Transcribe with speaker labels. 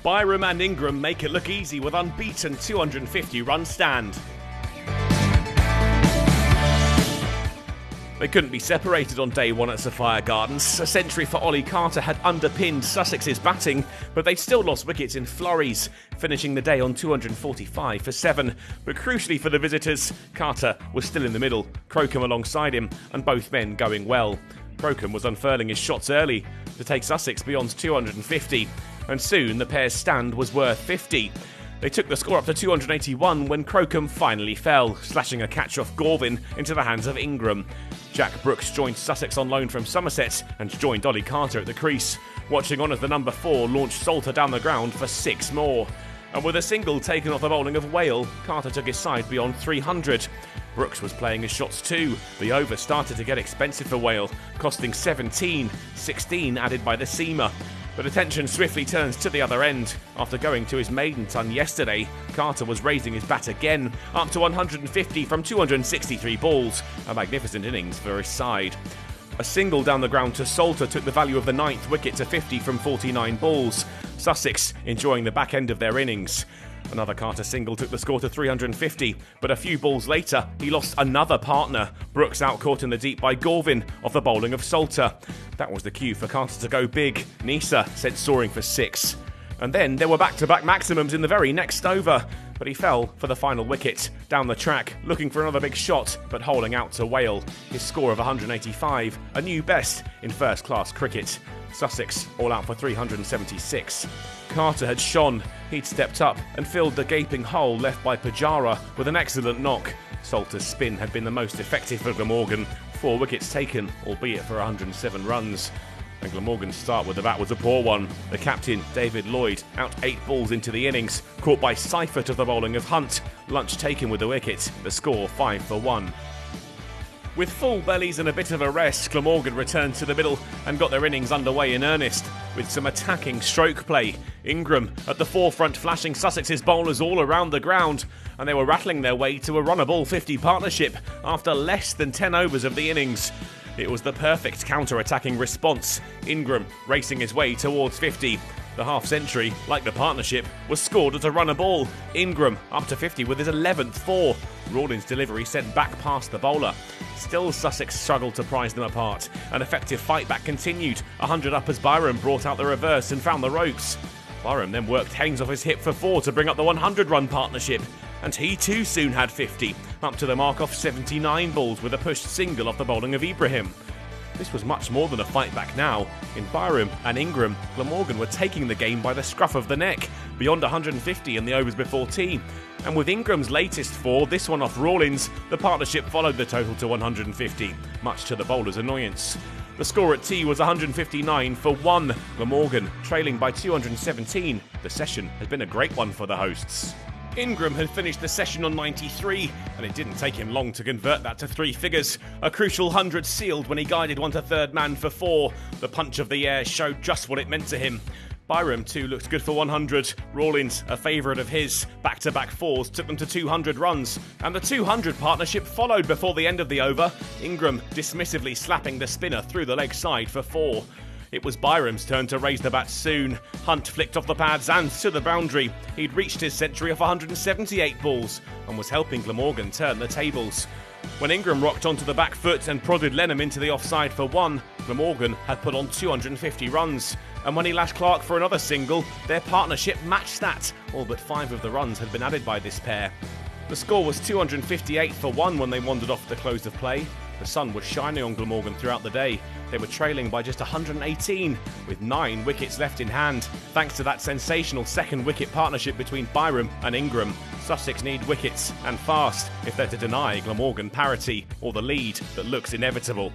Speaker 1: Byrom and Ingram make it look easy with unbeaten 250-run stand. They couldn't be separated on day one at Sophia Gardens. A century for Ollie Carter had underpinned Sussex's batting, but they still lost wickets in flurries, finishing the day on 245 for 7. But crucially for the visitors, Carter was still in the middle, Crocombe alongside him, and both men going well. Crocombe was unfurling his shots early to take Sussex beyond 250, and soon the pair's stand was worth 50. They took the score up to 281 when Crocombe finally fell, slashing a catch off Glamorgan into the hands of Ingram. Jack Brooks joined Sussex on loan from Somerset and joined Ollie Carter at the crease, watching on as the number 4 launched Salter down the ground for 6 more. And with a single taken off the bowling of Whale, Carter took his side beyond 300. Brooks was playing his shots too. The over started to get expensive for Whale, costing 17, 16 added by the seamer. But attention swiftly turns to the other end. After going to his maiden ton yesterday, Carter was raising his bat again, up to 150 from 263 balls. A magnificent innings for his side. A single down the ground to Salter took the value of the 9th wicket to 50 from 49 balls. Sussex enjoying the back end of their innings. Another Carter single took the score to 350, but a few balls later, he lost another partner. Brooks out caught in the deep by Glamorgan off the bowling of Salter. That was the cue for Carter to go big. Nisa sent soaring for 6. And then there were back-to-back maximums in the very next over, but he fell for the final wicket. Down the track, looking for another big shot, but holing out to Whale. His score of 185, a new best in first-class cricket. Sussex all out for 376. Carter had shone. He'd stepped up and filled the gaping hole left by Pujara with an excellent knock. Salter's spin had been the most effective for Glamorgan. 4 wickets taken, albeit for 107 runs. And Glamorgan's start with the bat was a poor one. The captain, David Lloyd, out 8 balls into the innings, caught by Seifert of the bowling of Hunt. Lunch taken with the wicket, the score 5 for 1. With full bellies and a bit of a rest, Glamorgan returned to the middle and got their innings underway in earnest, with some attacking stroke play. Ingram at the forefront flashing Sussex's bowlers all around the ground, and they were rattling their way to a run-a-ball 50 partnership after less than 10 overs of the innings. It was the perfect counter-attacking response, Ingram racing his way towards 50. The half-century, like the partnership, was scored at a run-a-ball. Ingram up to 50 with his 11th 4. Rawlins' delivery sent back past the bowler. Still Sussex struggled to prize them apart. An effective fight-back continued. 100 up as Byrom brought out the reverse and found the ropes. Byrom then worked Haynes off his hip for 4 to bring up the 100-run partnership. And he too soon had 50, up to the mark off 79 balls with a pushed single off the bowling of Ibrahim. This was much more than a fight back now. In Byrom and Ingram, Glamorgan were taking the game by the scruff of the neck, beyond 150 in the overs before tea. And with Ingram's latest 4, this one off Rawlins, the partnership followed the total to 150, much to the bowler's annoyance. The score at tea was 159 for 1, Glamorgan trailing by 217. The session has been a great one for the hosts. Ingram had finished the session on 93, and it didn't take him long to convert that to 3 figures. A crucial 100 sealed when he guided one to third man for 4. The punch of the air showed just what it meant to him. Byrom too looked good for 100. Rawlins, a favourite of his, back-to-back 4s took them to 200 runs, and the 200 partnership followed before the end of the over. Ingram dismissively slapping the spinner through the leg side for 4. It was Byrom's turn to raise the bat soon. Hunt flicked off the pads and to the boundary. He'd reached his century off 178 balls and was helping Glamorgan turn the tables. When Ingram rocked onto the back foot and prodded Lenham into the offside for 1, Glamorgan had put on 250 runs. And when he lashed Clark for another single, their partnership matched that. All but 5 of the runs had been added by this pair. The score was 258 for 1 when they wandered off at the close of play. The sun was shining on Glamorgan throughout the day. They were trailing by just 118, with 9 wickets left in hand, thanks to that sensational second wicket partnership between Byrom and Ingram. Sussex need wickets, and fast, if they're to deny Glamorgan parity, or the lead that looks inevitable.